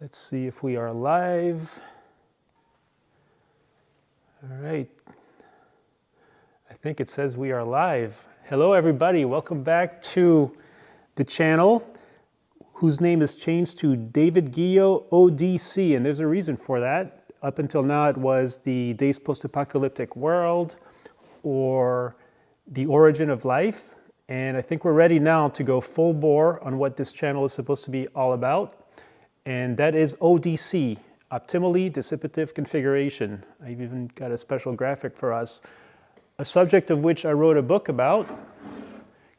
Let's see if we are live. All right. I think it says we are live. Hello, everybody. Welcome back to the channel, whose name is changed to David Guillot ODC, and there's a reason for that. Up until now, it was the Days Post-Apocalyptic World or the Origin of Life, and I think we're ready now to go full bore on what this channel is supposed to be all about. And that is ODC, Optimally Dissipative Configuration. I've even got a special graphic for us, a subject of which I wrote a book about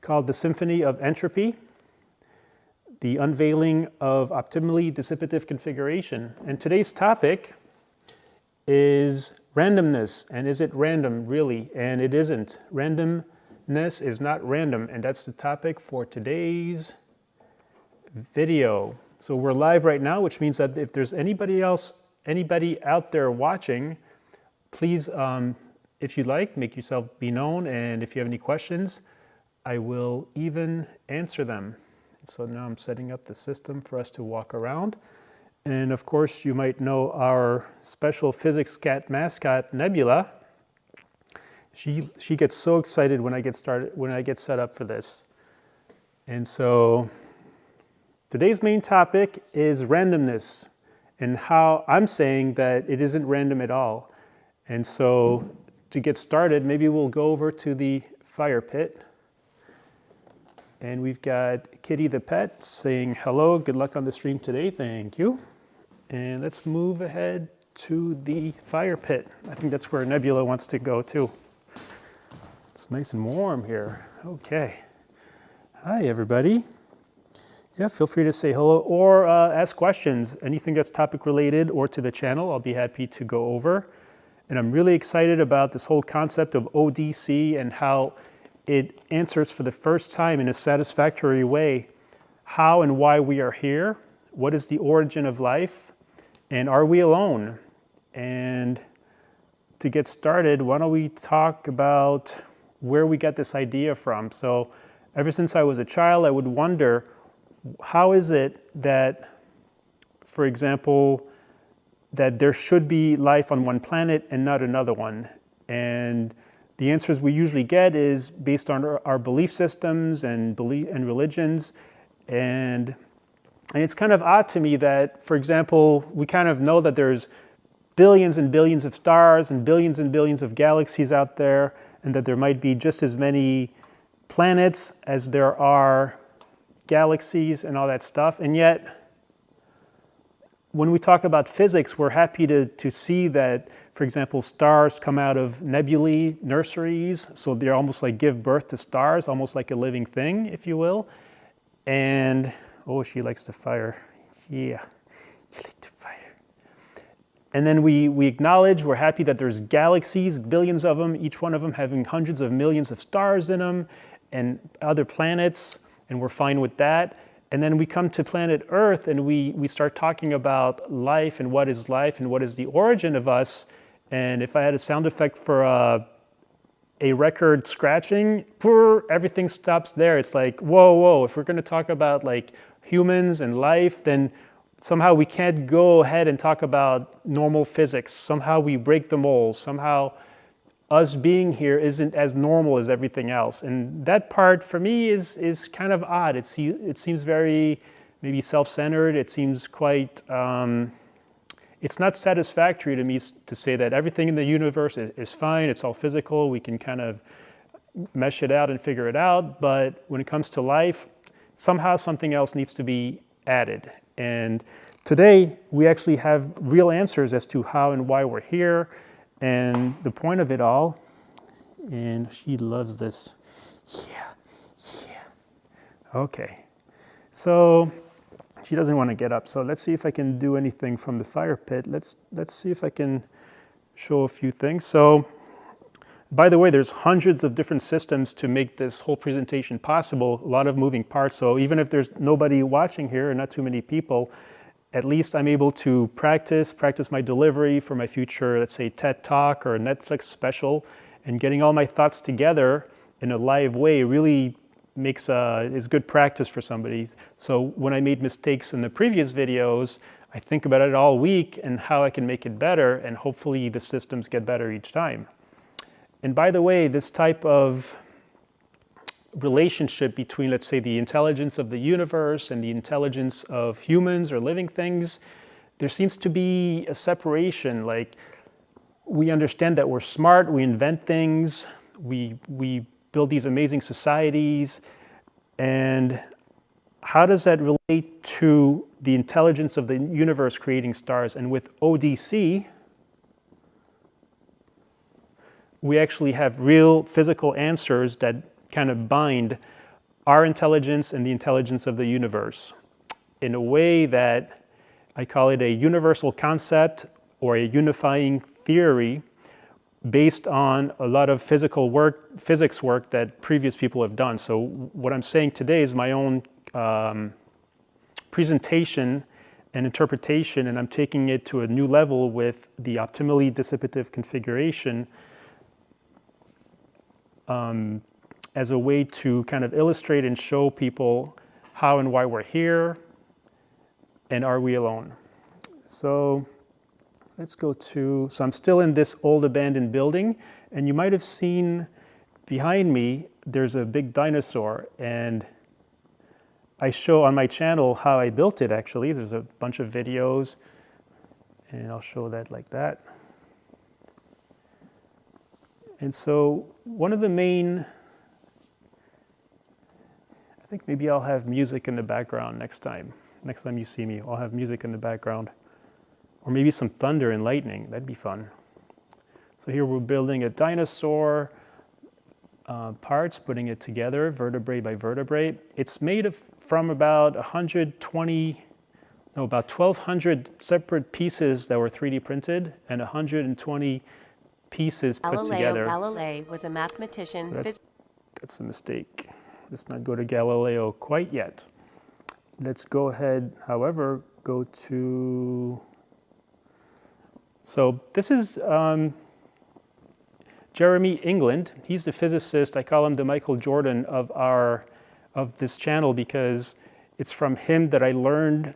called The Symphony of Entropy, the unveiling of Optimally Dissipative Configuration. And today's topic is randomness. And is it random, really? And it isn't. Randomness is not random, and that's the topic for today's video. So we're live right now, which means that if there's anybody out there watching, please, if you'd like, make yourself be known. And if you have any questions, I will even answer them. So now I'm setting up the system for us to walk around. And of course, you might know our special physics cat mascot, Nebula. She gets so excited when I get set up for this. And so today's main topic is randomness and how I'm saying that it isn't random at all. And so to get started, maybe we'll go over to the fire pit. And we've got Kitty the pet saying hello, good luck on the stream today, thank you. And let's move ahead to the fire pit. I think that's where Nebula wants to go too. It's nice and warm here. Okay. Hi, everybody. Yeah, feel free to say hello or ask questions. Anything that's topic related or to the channel, I'll be happy to go over. And I'm really excited about this whole concept of ODC and how it answers for the first time in a satisfactory way how and why we are here, what is the origin of life, and are we alone? And to get started, why don't we talk about where we got this idea from? So ever since I was a child, I would wonder, how is it that, for example, that there should be life on one planet and not another one? And the answers we usually get is based on our belief systems and religions. And it's kind of odd to me that, for example, we kind of know that there's billions and billions of stars and billions of galaxies out there, and that there might be just as many planets as there are galaxies and all that stuff. And yet, when we talk about physics, we're happy to see that, for example, stars come out of nebulae nurseries. So they're almost like give birth to stars, almost like a living thing, if you will. And, oh, she likes to fire. Yeah, she likes to fire. And then we acknowledge, we're happy that there's galaxies, billions of them, each one of them having hundreds of millions of stars in them and other planets. And we're fine with that. And then we come to planet Earth and we start talking about life and what is the origin of us. And if I had a sound effect for a record scratching, everything stops there. It's like, whoa, if we're going to talk about like humans and life, then somehow we can't go ahead and talk about normal physics. Somehow we break the mold. Somehow us being here isn't as normal as everything else. And that part for me is kind of odd. It seems very maybe self-centered. It seems quite, it's not satisfactory to me to say that everything in the universe is fine. It's all physical. We can kind of mesh it out and figure it out. But when it comes to life, somehow something else needs to be added. And today we actually have real answers as to how and why we're here. And the point of it all, and she loves this. Yeah. Okay. So she doesn't want to get up. So let's see if I can do anything from the fire pit. Let's see if I can show a few things. So, by the way, there's hundreds of different systems to make this whole presentation possible. A lot of moving parts. So even if there's nobody watching here, or not too many people, at least I'm able to practice my delivery for my future, let's say TED Talk or a Netflix special, and getting all my thoughts together in a live way really is good practice for somebody. So when I made mistakes in the previous videos, I think about it all week and how I can make it better, and hopefully the systems get better each time. And by the way, this type of relationship between, let's say, the intelligence of the universe and the intelligence of humans or living things, there seems to be a separation. Like, we understand that we're smart, we invent things, we build these amazing societies, and how does that relate to the intelligence of the universe creating stars? And with ODC, we actually have real physical answers that kind of bind our intelligence and the intelligence of the universe in a way that I call it a universal concept or a unifying theory based on a lot of physics work that previous people have done. So what I'm saying today is my own presentation and interpretation, and I'm taking it to a new level with the optimally dissipative configuration as a way to kind of illustrate and show people how and why we're here, and are we alone? So let's go to, so I'm still in this old abandoned building, and you might have seen behind me, there's a big dinosaur, and I show on my channel how I built it actually. There's a bunch of videos, and I'll show that like that. And so one of the main, I think maybe I'll have music in the background next time. Next time you see me, I'll have music in the background. Or maybe some thunder and lightning, that'd be fun. So here we're building a dinosaur, parts, putting it together, vertebrae by vertebrae. It's made from about 1,200 separate pieces that were 3D printed and 120 pieces put together. Galileo was a mathematician. So that's a mistake. Let's not go to Galileo quite yet. Let's go ahead, however, go to, so this is Jeremy England. He's the physicist. I call him the Michael Jordan of this channel because it's from him that I learned.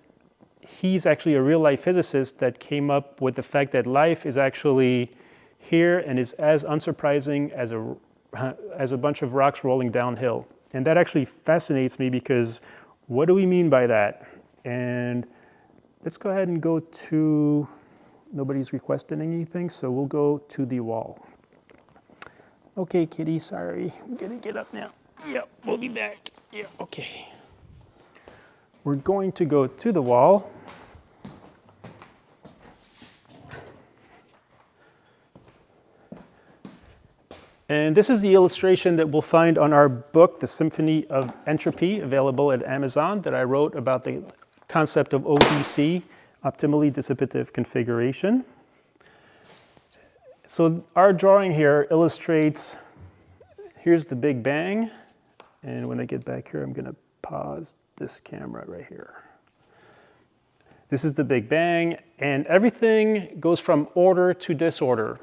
He's actually a real life physicist that came up with the fact that life is actually here and is as unsurprising as a bunch of rocks rolling downhill. And that actually fascinates me because what do we mean by that? And let's go ahead and go to, nobody's requesting anything, so we'll go to the wall. Okay, kitty, sorry. We're gonna get up now. Yeah, we'll be back. Yeah, okay. We're going to go to the wall. And this is the illustration that we'll find on our book, The Symphony of Entropy, available at Amazon, that I wrote about the concept of ODC, Optimally Dissipative Configuration. So our drawing here illustrates, here's the Big Bang. And when I get back here, I'm going to pause this camera right here. This is the Big Bang, and everything goes from order to disorder.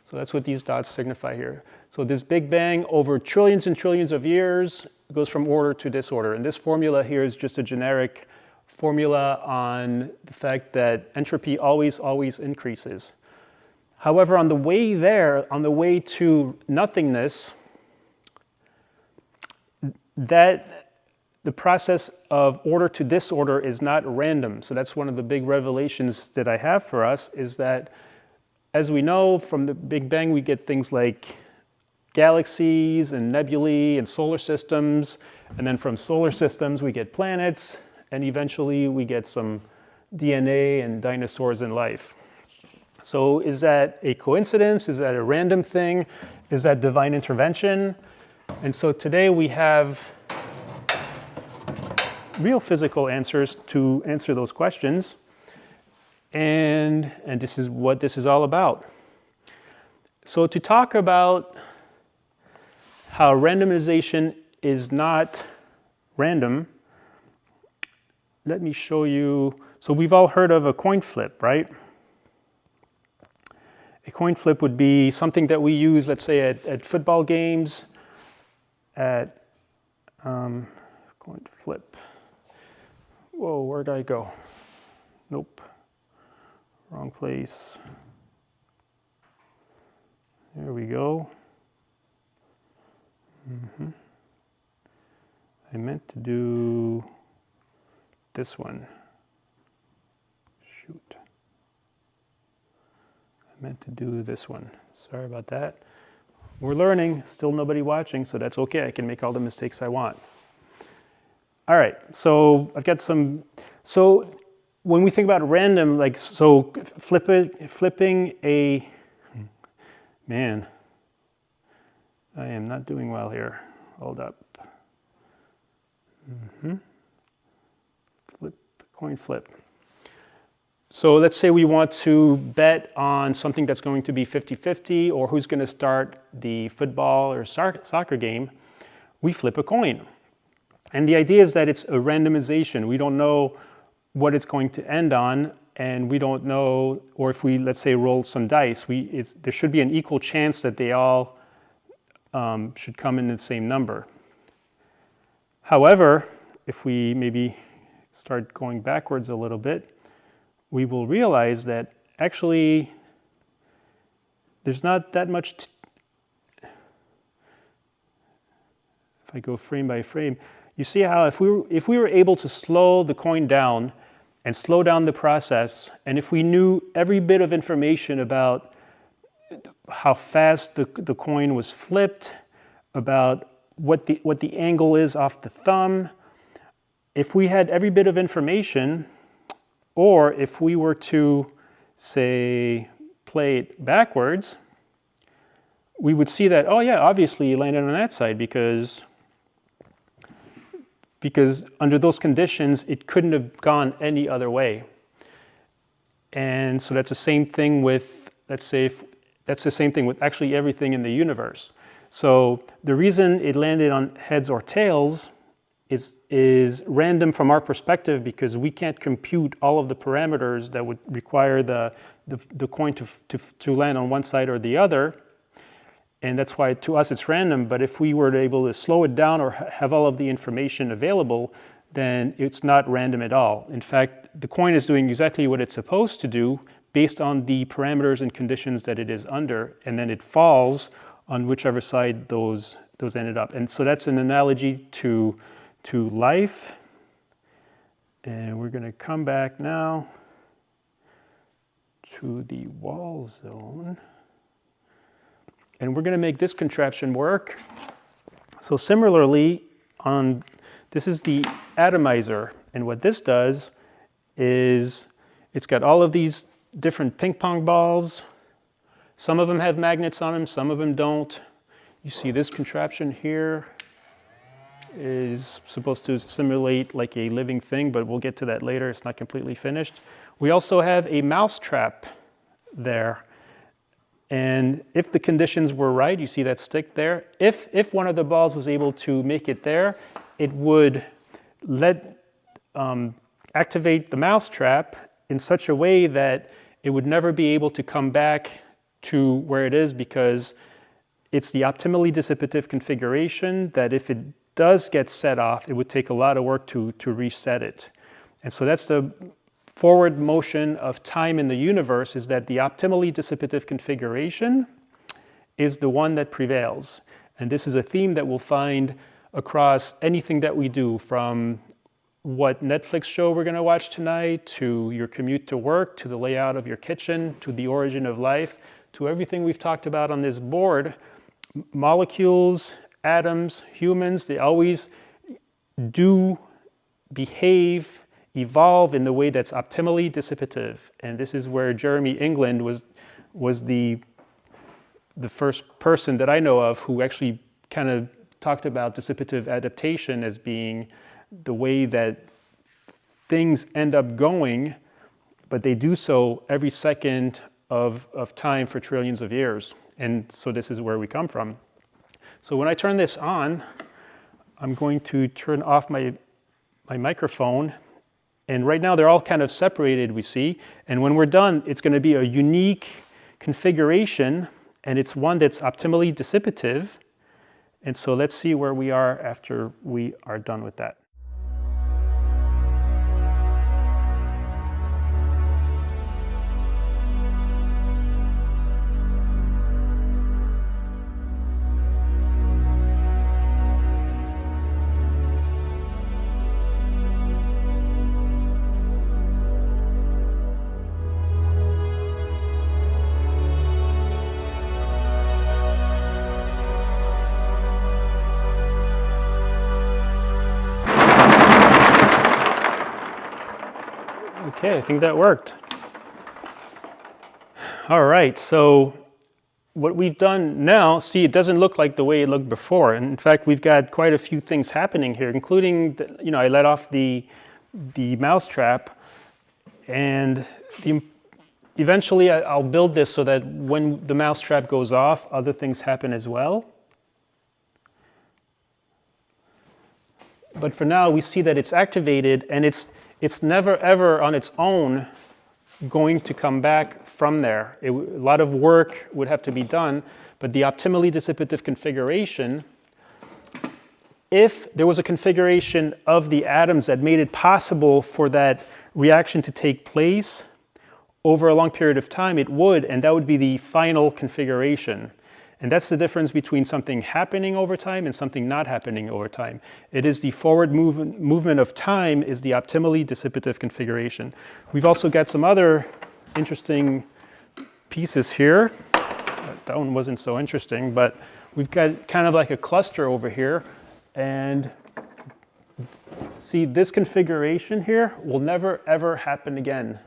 So that's what these dots signify here. So this Big Bang over trillions and trillions of years goes from order to disorder. And this formula here is just a generic formula on the fact that entropy always increases. However, on the way there, on the way to nothingness, that the process of order to disorder is not random. So that's one of the big revelations that I have for us, is that as we know from the Big Bang, we get things like galaxies and nebulae and solar systems. And then from solar systems, we get planets. And eventually, we get some DNA and dinosaurs and life. So is that a coincidence? Is that a random thing? Is that divine intervention? And so today we have real physical answers to answer those questions. And this is what this is all about. So to talk about how randomization is not random, let me show you. So we've all heard of a coin flip, right? A coin flip would be something that we use, let's say, at football games, at coin flip. Whoa, where'd I go? Nope. Wrong place. There we go. I meant to do this one. Shoot. I meant to do this one. Sorry about that. We're learning, still nobody watching, so that's okay. I can make all the mistakes I want. All right, so I've got some, so when we think about random, like, so flipping a, man, I am not doing well here. Hold up. Coin flip. So let's say we want to bet on something that's going to be 50-50, or who's going to start the football or soccer game. We flip a coin. And the idea is that it's a randomization. We don't know what it's going to end on, and we don't know, or if we, let's say, roll some dice, there should be an equal chance that they all should come in the same number. However, if we maybe start going backwards a little bit, we will realize that actually there's not that much. If I go frame by frame, you see how if we were able to slow the coin down and slow down the process, and if we knew every bit of information about how fast the coin was flipped, about what the angle is off the thumb, if we had every bit of information, or if we were to, say, play it backwards, we would see that, oh yeah, obviously you landed on that side because under those conditions, it couldn't have gone any other way. And so that's the same thing with, let's say, that's the same thing with actually everything in the universe. So the reason it landed on heads or tails is random from our perspective because we can't compute all of the parameters that would require the coin to land on one side or the other. And that's why to us it's random, but if we were able to slow it down or have all of the information available, then it's not random at all. In fact, the coin is doing exactly what it's supposed to do based on the parameters and conditions that it is under, and then it falls on whichever side those ended up. And so that's an analogy to life. And we're going to come back now to the wall zone. And we're going to make this contraption work. So similarly, this is the atomizer. And what this does is it's got all of these different ping pong balls. Some of them have magnets on them, some of them don't. You see this contraption here is supposed to simulate like a living thing, but we'll get to that later. It's not completely finished. We also have a mouse trap there. And if the conditions were right, you see that stick there, if one of the balls was able to make it there, it would activate the mouse trap in such a way that it would never be able to come back to where it is, because it's the optimally dissipative configuration that if it does get set off, it would take a lot of work to reset it. And so that's the forward motion of time in the universe, is that the optimally dissipative configuration is the one that prevails. And this is a theme that we'll find across anything that we do, from what Netflix show we're going to watch tonight, to your commute to work, to the layout of your kitchen, to the origin of life, to everything we've talked about on this board. Molecules, atoms, humans, they always do behave, evolve in the way that's optimally dissipative. And this is where Jeremy England was the first person that I know of who actually kind of talked about dissipative adaptation as being the way that things end up going, but they do so every second of time for trillions of years. And so this is where we come from. So when I turn this on, I'm going to turn off my microphone. And right now they're all kind of separated, we see. And when we're done, it's going to be a unique configuration, and it's one that's optimally dissipative. And so let's see where we are after we are done with that. Okay, I think that worked. All right, so what we've done now, see, it doesn't look like the way it looked before. And in fact, we've got quite a few things happening here, including, I let off the mousetrap, and eventually I'll build this so that when the mousetrap goes off, other things happen as well. But for now, we see that it's activated, and it's never ever on its own going to come back from there. A lot of work would have to be done, but the optimally dissipative configuration, if there was a configuration of the atoms that made it possible for that reaction to take place over a long period of time, it would, and that would be the final configuration. And that's the difference between something happening over time and something not happening over time. It is the forward movement of time is the optimally dissipative configuration. We've also got some other interesting pieces here. That one wasn't so interesting, but we've got kind of like a cluster over here. And see, this configuration here will never ever happen again.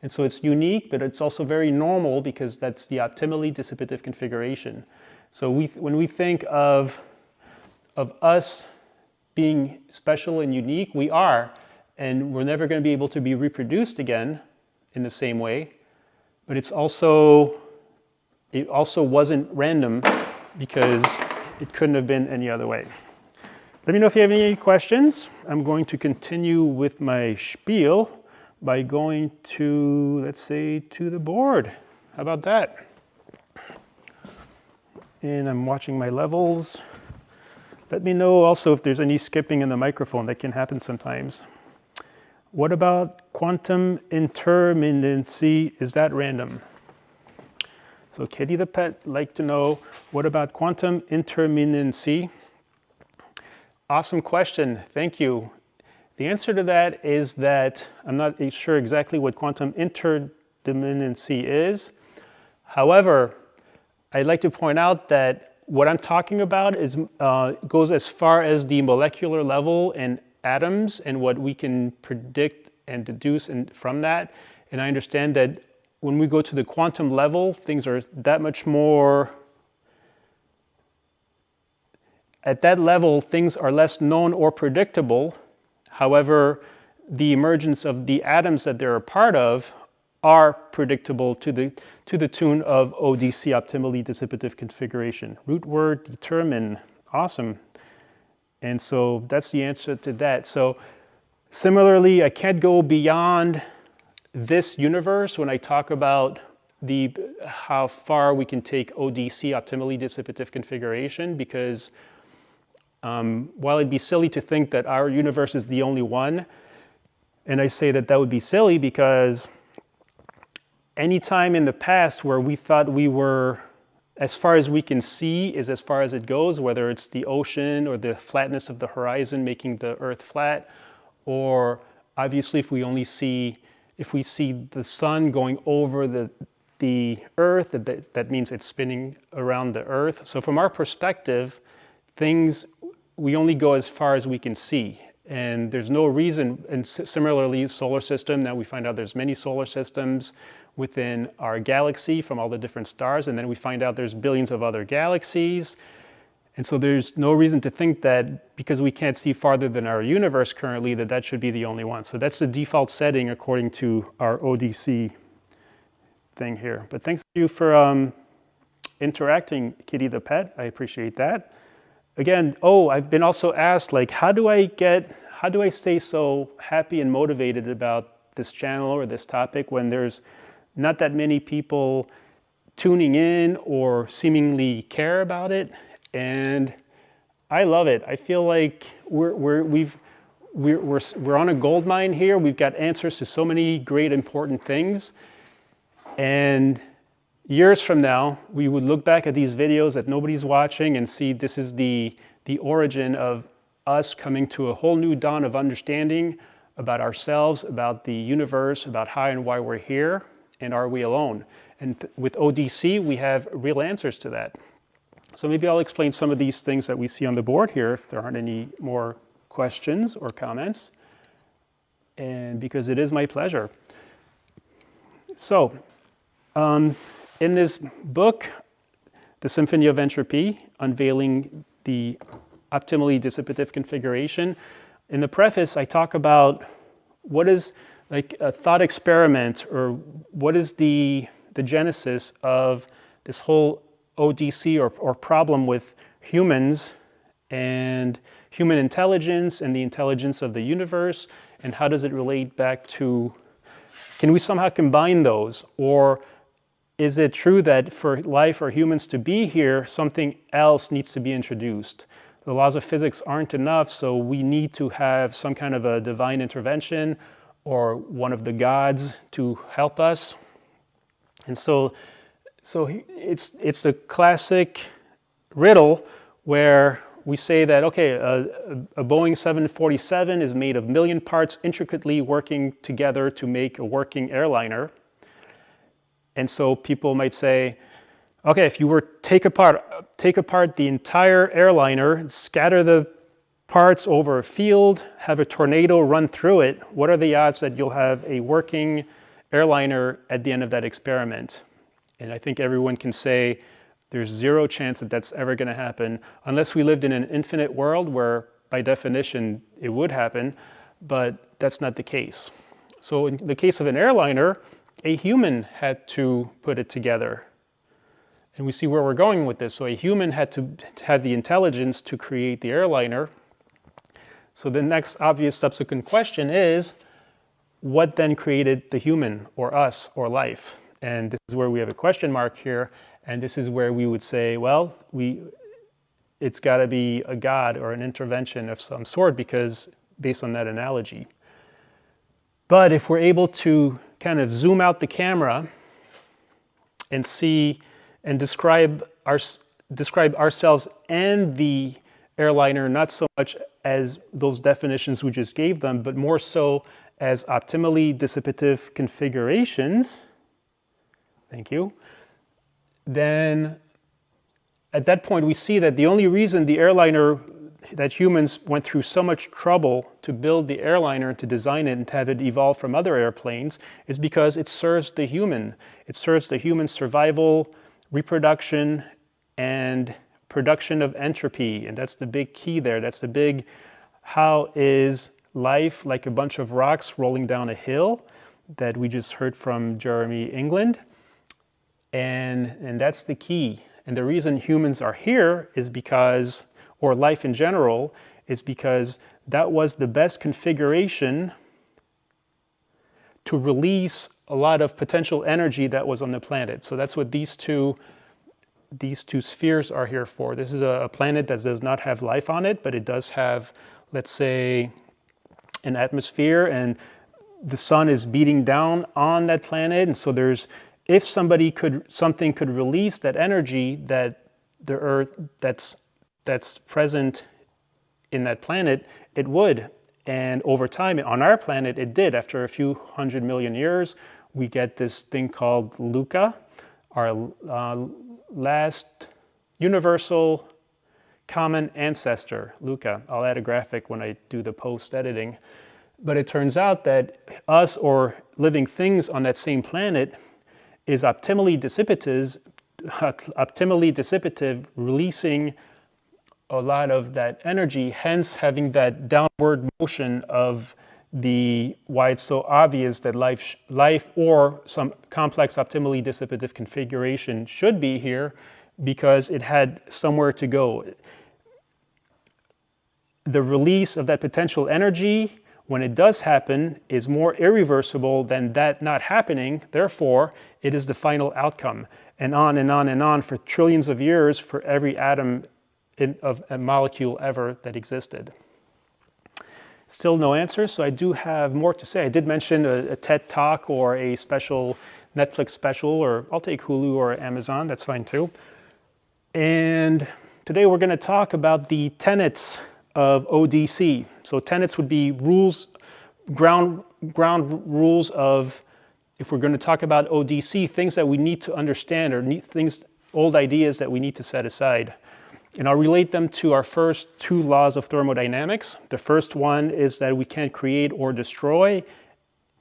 And so it's unique, but it's also very normal because that's the optimally dissipative configuration. So when we think of us being special and unique, we are, and we're never going to be able to be reproduced again in the same way. But it also wasn't random because it couldn't have been any other way. Let me know if you have any questions. I'm going to continue with my spiel by going to, let's say, to the board. How about that? And I'm watching my levels. Let me know also if there's any skipping in the microphone. That can happen sometimes. What about quantum intermittency? Is that random? So Kitty the pet like to know, what about quantum intermittency? Awesome question. Thank you. The answer to that is that I'm not sure exactly what quantum intermittency is. However, I'd like to point out that what I'm talking about is goes as far as the molecular level in atoms and what we can predict and deduce from that. And I understand that when we go to the quantum level, things are that much more. At that level, things are less known or predictable. However, the emergence of the atoms that they're a part of are predictable to the tune of ODC, optimally dissipative configuration. Root word determine. Awesome. And so that's the answer to that. So similarly, I can't go beyond this universe when I talk about how far we can take ODC, optimally dissipative configuration, because while it'd be silly to think that our universe is the only one, and I say that would be silly because any time in the past where we thought we were, as far as we can see is as far as it goes, whether it's the ocean or the flatness of the horizon making the Earth flat, or obviously if we see the sun going over the Earth, that means it's spinning around the Earth. So from our perspective, we only go as far as we can see. And there's no reason, and similarly, solar system, now we find out there's many solar systems within our galaxy from all the different stars, and then we find out there's billions of other galaxies. And so there's no reason to think that because we can't see farther than our universe currently, that should be the only one. So that's the default setting according to our ODC thing here. But thanks to you for interacting, Kitty the pet. I appreciate that. Again, I've been also asked, like, how do I stay so happy and motivated about this channel or this topic when there's not that many people tuning in or seemingly care about it? And I love it. I feel like we're on a gold mine here. We've got answers to so many great important things. And years from now, we would look back at these videos that nobody's watching and see this is the origin of us coming to a whole new dawn of understanding about ourselves, about the universe, about how and why we're here, and are we alone? And with ODC, we have real answers to that. So maybe I'll explain some of these things that we see on the board here if there aren't any more questions or comments. and because it is my pleasure. So, in this book, The Symphony of Entropy, Unveiling the Optimally Dissipative Configuration, in the preface I talk about what is like a thought experiment, or what is the genesis of this whole ODC or problem with humans and human intelligence and the intelligence of the universe, and how does it relate back to, can we somehow combine those? Or is it true that for life or humans to be here, something else needs to be introduced? The laws of physics aren't enough, so we need to have some kind of a divine intervention or one of the gods to help us. And so it's a classic riddle where we say that, okay, a Boeing 747 is made of 1 million parts intricately working together to make a working airliner. And so people might say, okay, if you were take apart the entire airliner, scatter the parts over a field, have a tornado run through it, what are the odds that you'll have a working airliner at the end of that experiment? And I think everyone can say there's zero chance that that's ever going to happen, unless we lived in an infinite world where, by definition, it would happen, but that's not the case. So in the case of an airliner, a human had to put it together. And we see where we're going with this. So a human had to have the intelligence to create the airliner. So the next obvious subsequent question is, what then created the human, or us, or life? And this is where we have a question mark here. And this is where we would say, well, it's got to be a god or an intervention of some sort, because based on that analogy. But if we're able to kind of zoom out the camera and see and describe ourselves and the airliner, not so much as those definitions we just gave them, but more so as optimally dissipative configurations, thank you, then at that point we see that the only reason the airliner, that humans went through so much trouble to build the airliner, to design it, and to have it evolve from other airplanes, is because it serves the human. It serves the human survival, reproduction, and production of entropy. And that's the big key there. That's the big, how is life like a bunch of rocks rolling down a hill, that we just heard from Jeremy England. And that's the key. And the reason humans are here is because, or life in general, is because that was the best configuration to release a lot of potential energy that was on the planet. So that's what these two spheres are here for. This is a planet that does not have life on it, but it does have, let's say, an atmosphere, and the sun is beating down on that planet. And so there's, if something could release that energy that the Earth, that's present in that planet, it would. And over time, on our planet, it did. After a few 100 million years, we get this thing called LUCA, our last universal common ancestor, LUCA. I'll add a graphic when I do the post-editing. But it turns out that us, or living things on that same planet, is optimally dissipative, releasing a lot of that energy, hence having that downward motion of why it's so obvious that life or some complex optimally dissipative configuration should be here, because it had somewhere to go. The release of that potential energy, when it does happen, is more irreversible than that not happening. Therefore, it is the final outcome. And on and on and on for trillions of years for every atom of a molecule ever that existed. Still no answer, so I do have more to say. I did mention a TED Talk or a special Netflix special, or I'll take Hulu or Amazon, that's fine too. And today we're going to talk about the tenets of ODC. So tenets would be rules, ground rules of, if we're going to talk about ODC, things that we need to understand, or things, old ideas that we need to set aside. And I'll relate them to our first two laws of thermodynamics. The first one is that we can't create or destroy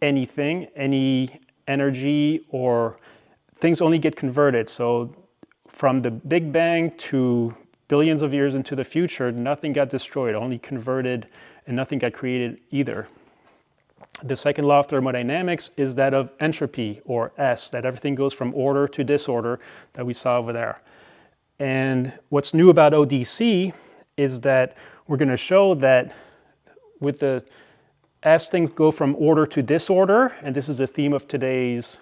anything, any energy, or things only get converted. So from the Big Bang to billions of years into the future, nothing got destroyed, only converted, and nothing got created either. The second law of thermodynamics is that of entropy, or S, that everything goes from order to disorder that we saw over there. And what's new about ODC is that we're going to show that with the as things go from order to disorder, and this is the theme of today's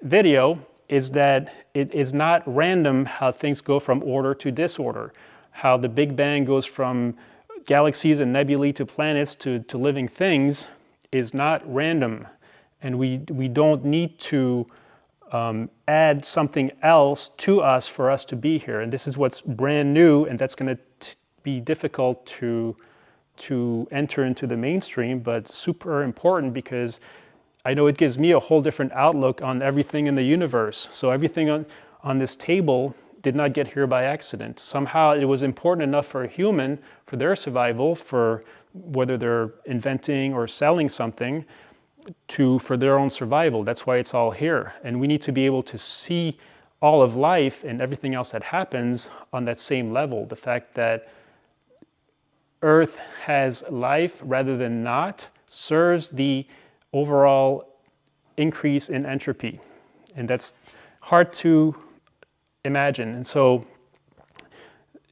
video, is that it is not random how things go from order to disorder. How the Big Bang goes from galaxies and nebulae to planets to living things is not random. And we don't need to add something else to us for us to be here. And this is what's brand new, and that's going to be difficult to enter into the mainstream, but super important because I know it gives me a whole different outlook on everything in the universe. So everything on this table did not get here by accident. Somehow it was important enough for a human, for their survival, for whether they're inventing or selling something, for their own survival. That's why it's all here. And we need to be able to see all of life and everything else that happens on that same level. The fact that Earth has life rather than not serves the overall increase in entropy. And that's hard to imagine. And so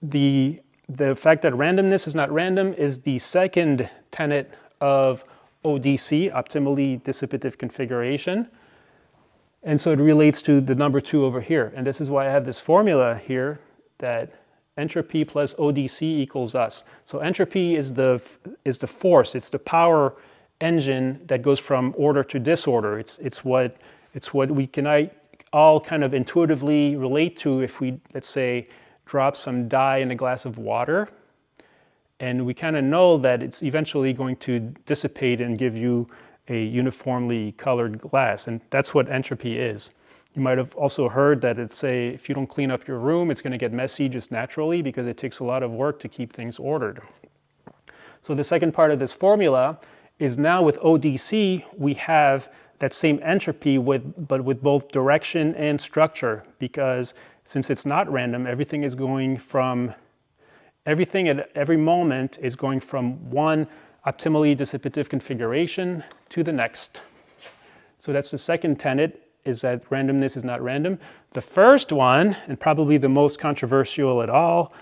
the fact that randomness is not random is the second tenet of ODC, Optimally Dissipative Configuration. And so it relates to the number 2 over here. And this is why I have this formula here that entropy plus ODC equals us. So entropy is the force, it's the power engine that goes from order to disorder. It's what we can all kind of intuitively relate to if we, let's say, drop some dye in a glass of water. And we kind of know that it's eventually going to dissipate and give you a uniformly colored glass. And that's what entropy is. You might have also heard that if you don't clean up your room, it's going to get messy just naturally because it takes a lot of work to keep things ordered. So the second part of this formula is now with ODC, we have that same entropy but with both direction and structure, because since it's not random, everything at every moment is going from one optimally dissipative configuration to the next. So that's the second tenet, is that randomness is not random. The first one, and probably the most controversial at all,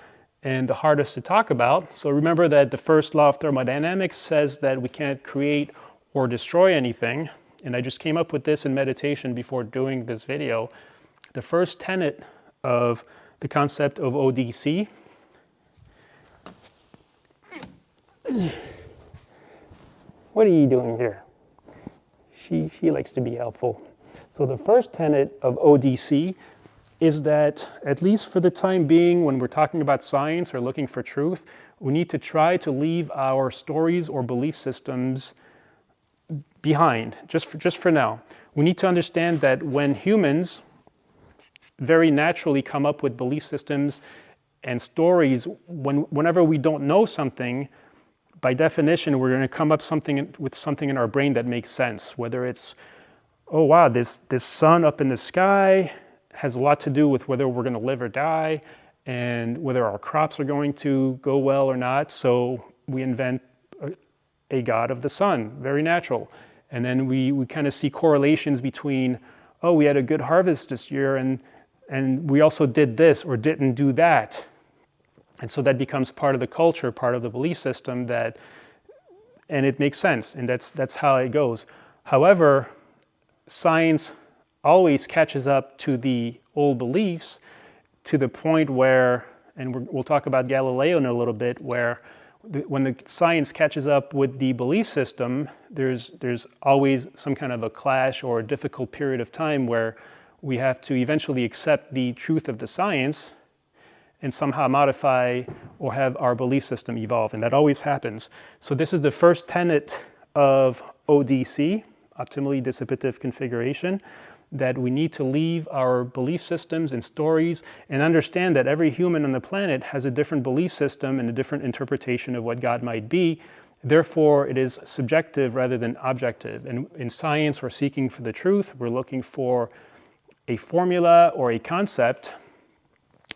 and the hardest to talk about. So remember that the first law of thermodynamics says that we can't create or destroy anything. And I just came up with this in meditation before doing this video. The first tenet of the concept of ODC What are you doing here? She likes to be helpful. So the first tenet of ODC is that, at least for the time being, when we're talking about science or looking for truth, we need to try to leave our stories or belief systems behind, just for now. We need to understand that when humans very naturally come up with belief systems and stories, whenever we don't know something, by definition, we're going to come up with something in our brain that makes sense. Whether it's, oh wow, this sun up in the sky has a lot to do with whether we're going to live or die, and whether our crops are going to go well or not. So we invent a god of the sun, very natural. And then we kind of see correlations between, oh, we had a good harvest this year, and we also did this or didn't do that. And so that becomes part of the culture, part of the belief system, and it makes sense, and that's how it goes. However, science always catches up to the old beliefs to the point where, and we'll talk about Galileo in a little bit, where when the science catches up with the belief system, there's always some kind of a clash or a difficult period of time where we have to eventually accept the truth of the science and somehow modify or have our belief system evolve, and that always happens. So this is the first tenet of ODC, optimally dissipative configuration, that we need to leave our belief systems and stories and understand that every human on the planet has a different belief system and a different interpretation of what God might be. Therefore, it is subjective rather than objective. And in science, we're seeking for the truth. We're looking for a formula or a concept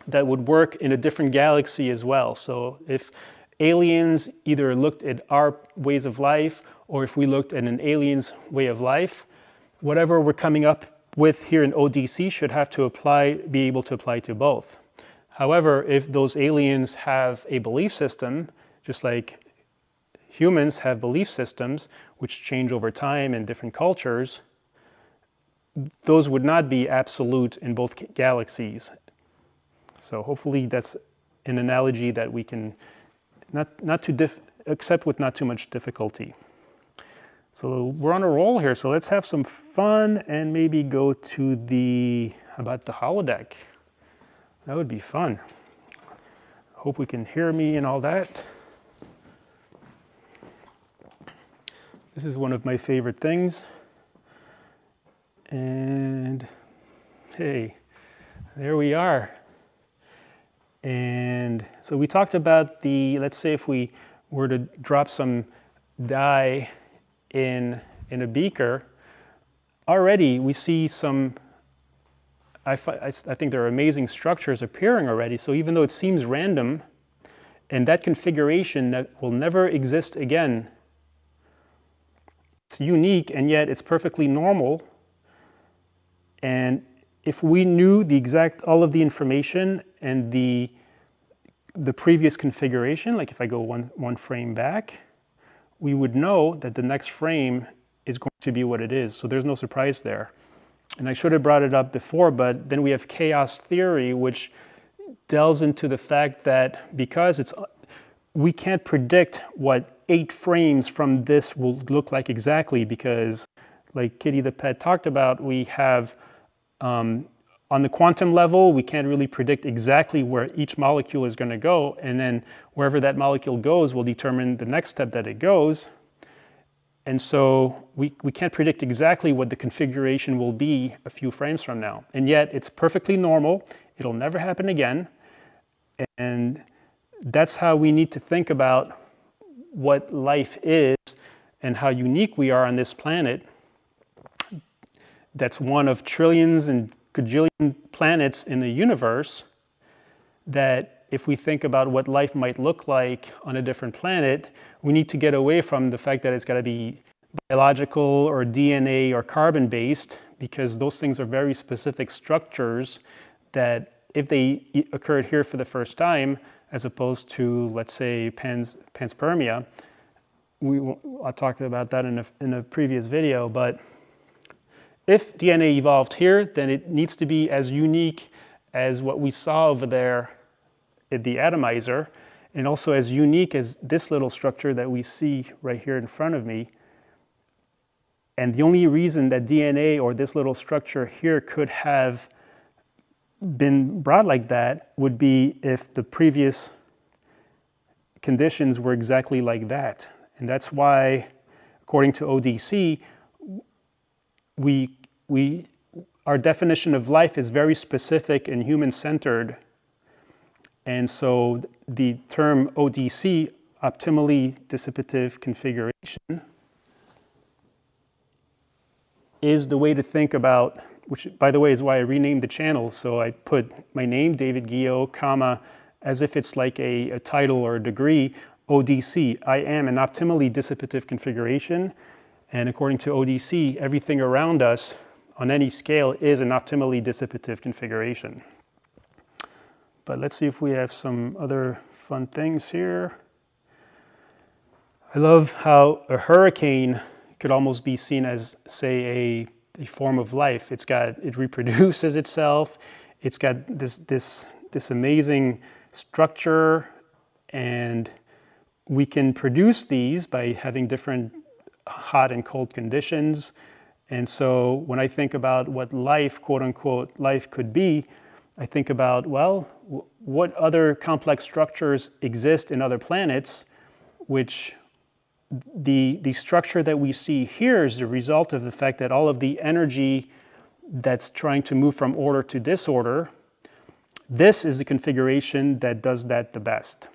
that would work in a different galaxy as well. So if aliens either looked at our ways of life, or if we looked at an alien's way of life, whatever we're coming up with here in ODC should have to be able to apply to both. However, if those aliens have a belief system, just like humans have belief systems, which change over time in different cultures, those would not be absolute in both galaxies. So hopefully that's an analogy that we can accept with not too much difficulty. So we're on a roll here, so let's have some fun and maybe go to how about the holodeck? That would be fun. Hope we can hear me and all that. This is one of my favorite things. And hey, there we are. And so we talked about let's say if we were to drop some dye in a beaker, already we see some, I think there are amazing structures appearing already. So even though it seems random, and that configuration that will never exist again, it's unique and yet it's perfectly normal. And if we knew all of the information and the previous configuration, like if I go one frame back, we would know that the next frame is going to be what it is. So there's no surprise there. And I should have brought it up before, but then we have chaos theory, which delves into the fact that because we can't predict what 8 frames from this will look like exactly, because like Kitty the pet talked about, we have on the quantum level, we can't really predict exactly where each molecule is going to go, and then wherever that molecule goes will determine the next step that it goes. And so we can't predict exactly what the configuration will be a few frames from now. And yet it's perfectly normal. It'll never happen again. And that's how we need to think about what life is and how unique we are on this planet. That's one of trillions and gajillion planets in the universe, that if we think about what life might look like on a different planet, we need to get away from the fact that it's got to be biological or DNA or carbon based, because those things are very specific structures that if they occurred here for the first time, as opposed to, let's say, panspermia, I'll talk about that in a previous video, but if DNA evolved here, then it needs to be as unique as what we saw over there at the atomizer, and also as unique as this little structure that we see right here in front of me. And the only reason that DNA or this little structure here could have been brought like that would be if the previous conditions were exactly like that. And that's why, according to ODC, our definition of life is very specific and human-centered. And so the term ODC, Optimally Dissipative Configuration, is the way to think about, which by the way is why I renamed the channel. So I put my name, David Guillot, comma, as if it's like a title or a degree, ODC. I am an optimally dissipative configuration. And according to ODC, everything around us on any scale is an optimally dissipative configuration. But let's see if we have some other fun things here. I love how a hurricane could almost be seen as, say, a form of life. It reproduces itself. It's got this amazing structure, and we can produce these by having different hot and cold conditions. And so when I think about what life, quote unquote, life could be, I think about, well, what other complex structures exist in other planets which the structure that we see here is the result of the fact that all of the energy that's trying to move from order to disorder, this is the configuration that does that the best.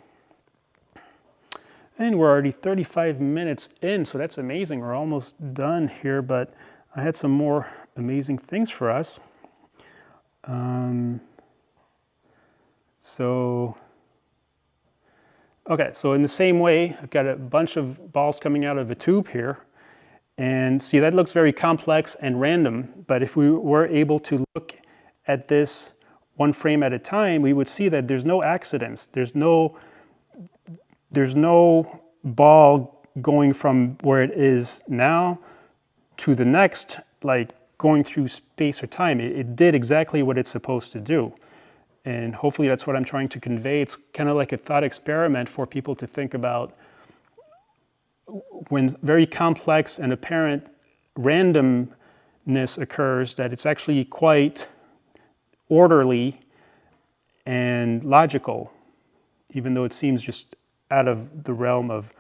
And we're already 35 minutes in, so that's amazing. We're almost done here, but I had some more amazing things for us. Okay, so in the same way, I've got a bunch of balls coming out of a tube here. And see, that looks very complex and random, but if we were able to look at this one frame at a time, we would see that there's no accidents. There's no ball going from where it is now to the next, like going through space or time. It did exactly what it's supposed to do. And hopefully that's what I'm trying to convey. It's kind of like a thought experiment for people to think about when very complex and apparent randomness occurs, that it's actually quite orderly and logical, even though it seems just out of the realm of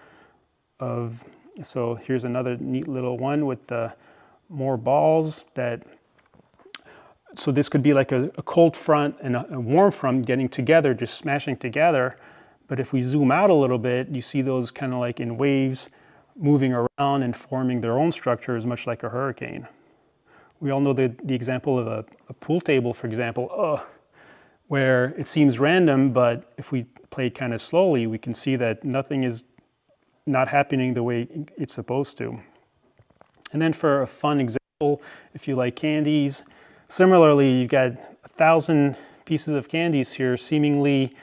so here's another neat little one with the more balls that, so this could be like a cold front and a warm front getting together, just smashing together. But if we zoom out a little bit, you see those kind of like in waves moving around and forming their own structures, much like a hurricane. We all know the example of a pool table, for example, where it seems random, but if we play kind of slowly, we can see that nothing is not happening the way it's supposed to. And then for a fun example, if you like candies, similarly, you've got 1,000 pieces of candies here, seemingly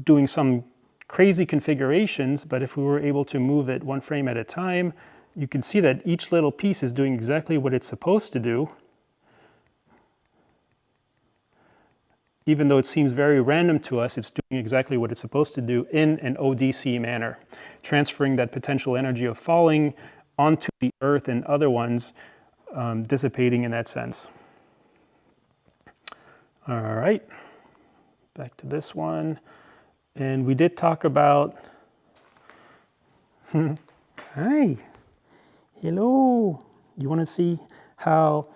doing some crazy configurations, but if we were able to move it one frame at a time, you can see that each little piece is doing exactly what it's supposed to do. Even though it seems very random to us, it's doing exactly what it's supposed to do in an ODC manner, transferring that potential energy of falling onto the earth and other ones, dissipating in that sense. All right, back to this one. And we did talk about, hi, hello. You want to see how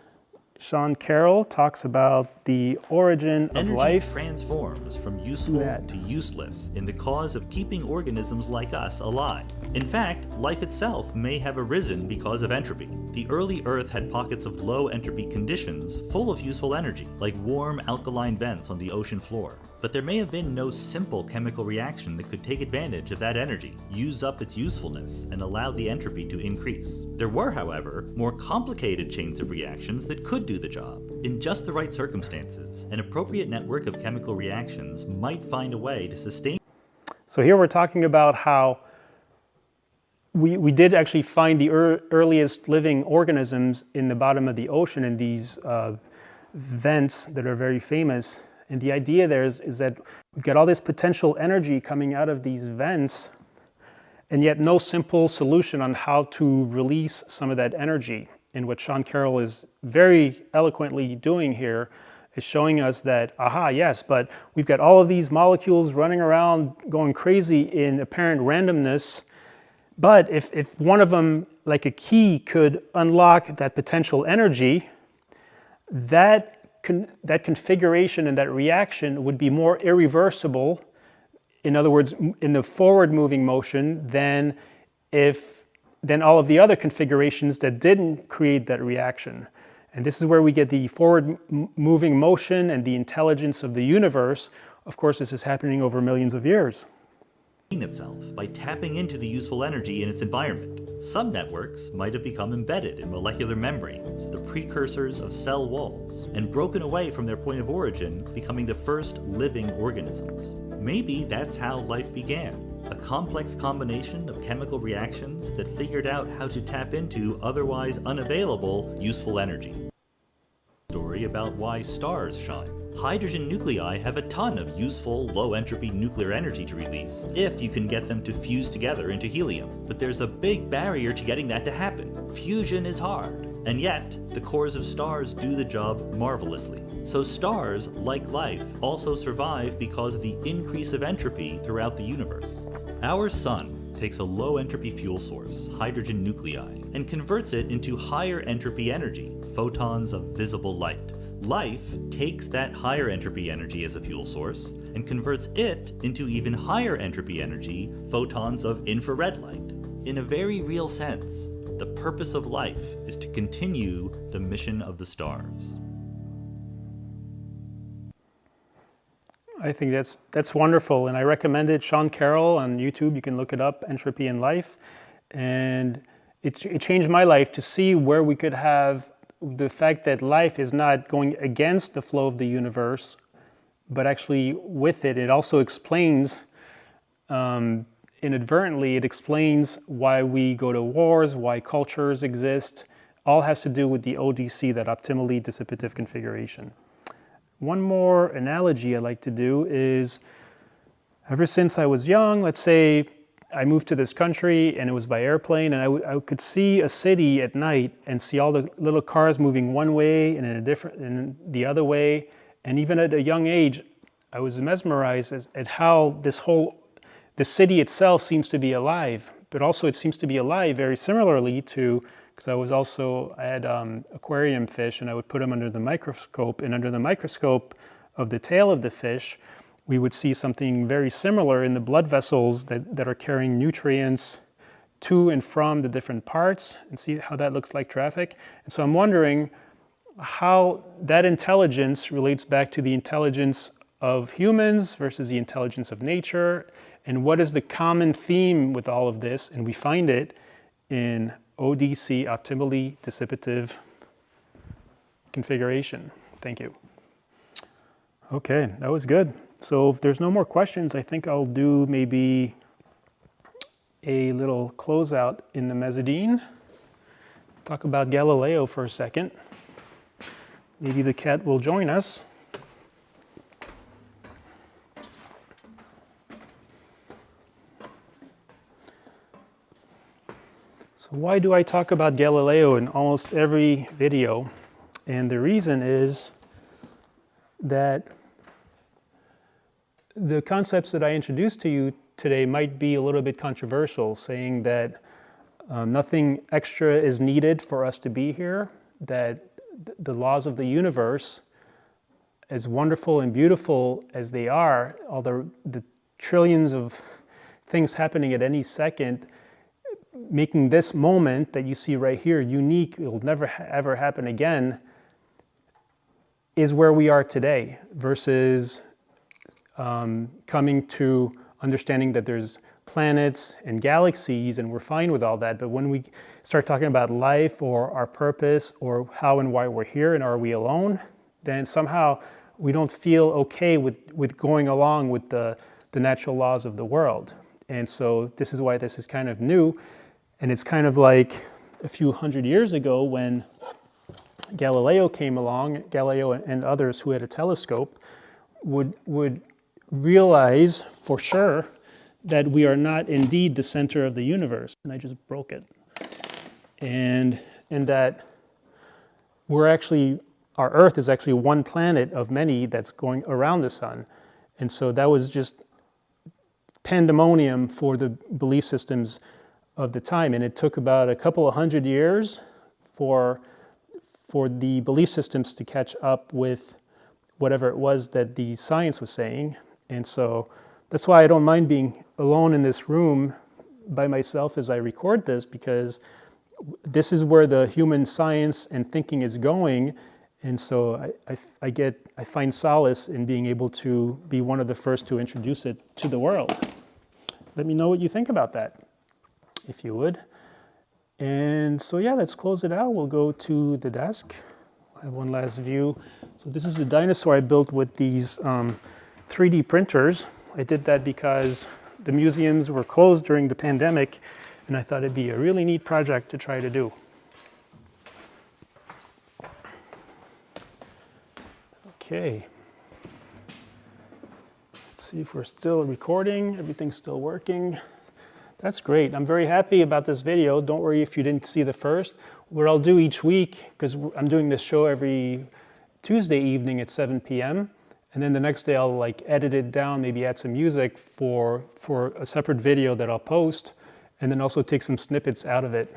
Sean Carroll talks about the origin of life? Energy transforms from useful to useless in the cause of keeping organisms like us alive. In fact, life itself may have arisen because of entropy. The early Earth had pockets of low entropy conditions full of useful energy, like warm alkaline vents on the ocean floor. But there may have been no simple chemical reaction that could take advantage of that energy, use up its usefulness, and allow the entropy to increase. There were, however, more complicated chains of reactions that could do the job. In just the right circumstances, an appropriate network of chemical reactions might find a way to sustain. So here we're talking about how we did actually find the earliest living organisms in the bottom of the ocean in these vents that are very famous. And the idea there is that we've got all this potential energy coming out of these vents, and yet no simple solution on how to release some of that energy. And what Sean Carroll is very eloquently doing here is showing us that, aha, yes, but we've got all of these molecules running around going crazy in apparent randomness. But if one of them, like a key, could unlock that potential energy, that configuration and that reaction would be more irreversible, in other words, in the forward moving motion, than all of the other configurations that didn't create that reaction. And this is where we get the forward moving motion and the intelligence of the universe. Of course, this is happening over millions of years. Itself by tapping into the useful energy in its environment. Some networks might have become embedded in molecular membranes, the precursors of cell walls, and broken away from their point of origin, becoming the first living organisms. Maybe that's how life began, a complex combination of chemical reactions that figured out how to tap into otherwise unavailable useful energy. Story about why stars shine. Hydrogen nuclei have a ton of useful, low-entropy nuclear energy to release, if you can get them to fuse together into helium. But there's a big barrier to getting that to happen. Fusion is hard, and yet, the cores of stars do the job marvelously. So stars, like life, also survive because of the increase of entropy throughout the universe. Our sun, takes a low entropy fuel source, hydrogen nuclei, and converts it into higher entropy energy, photons of visible light. Life takes that higher entropy energy as a fuel source and converts it into even higher entropy energy, photons of infrared light. In a very real sense, the purpose of life is to continue the mission of the stars. I think that's wonderful, and I recommend it. Sean Carroll on YouTube, you can look it up, Entropy in Life, and it changed my life to see where we could have the fact that life is not going against the flow of the universe, but actually with it. It also explains, inadvertently, it explains why we go to wars, why cultures exist. All has to do with the ODC, that Optimally Dissipative Configuration. One more analogy I like to do is, ever since I was young, let's say I moved to this country and it was by airplane, and I could see a city at night and see all the little cars moving one way and in the other way. And even at a young age, I was mesmerized at how the city itself seems to be alive, but also it seems to be alive very similarly to, because I had aquarium fish, and I would put them under the microscope, and under the microscope of the tail of the fish, we would see something very similar in the blood vessels that are carrying nutrients to and from the different parts, and see how that looks like traffic. And so I'm wondering how that intelligence relates back to the intelligence of humans versus the intelligence of nature, and what is the common theme with all of this. And we find it in ODC, Optimally Dissipative Configuration. Thank you. Okay, that was good. So if there's no more questions, I think I'll do maybe a little closeout in the mezzanine. Talk about Galileo for a second. Maybe the cat will join us. So why do I talk about Galileo in almost every video? And the reason is that the concepts that I introduced to you today might be a little bit controversial, saying that nothing extra is needed for us to be here, that the laws of the universe, as wonderful and beautiful as they are, all the trillions of things happening at any second, making this moment that you see right here unique, it will never ever happen again, is where we are today, versus coming to understanding that there's planets and galaxies and we're fine with all that. But when we start talking about life or our purpose or how and why we're here and are we alone, then somehow we don't feel okay with going along with the natural laws of the world. And so this is why this is kind of new. And it's kind of like a few hundred years ago when Galileo came along, Galileo and others who had a telescope would realize for sure that we are not indeed the center of the universe. And I just broke it. And that we're actually, our Earth is actually one planet of many that's going around the sun. And so that was just pandemonium for the belief systems of the time. And it took about a couple of hundred years for the belief systems to catch up with whatever it was that the science was saying. And so that's why I don't mind being alone in this room by myself as I record this, because this is where the human science and thinking is going. And so I find solace in being able to be one of the first to introduce it to the world. Let me know what you think about that, if you would. And so yeah, let's close it out. We'll go to the desk. I have one last view. So this is a dinosaur I built with these 3D printers. I did that because the museums were closed during the pandemic, and I thought it'd be a really neat project to try to do. Okay. Let's see if we're still recording. Everything's still working. That's great. I'm very happy about this video. Don't worry if you didn't see the first. What I'll do each week, because I'm doing this show every Tuesday evening at 7 p.m. And then the next day I'll like edit it down, maybe add some music for a separate video that I'll post. and then also take some snippets out of it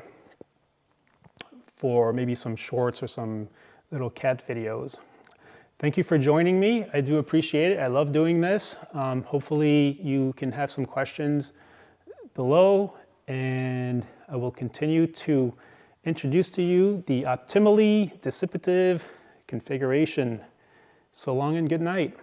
for maybe some shorts or some little cat videos. Thank you for joining me. I do appreciate it. I love doing this. Hopefully you can have some questions below, and I will continue to introduce to you the Optimally Dissipative Configuration. So long and good night.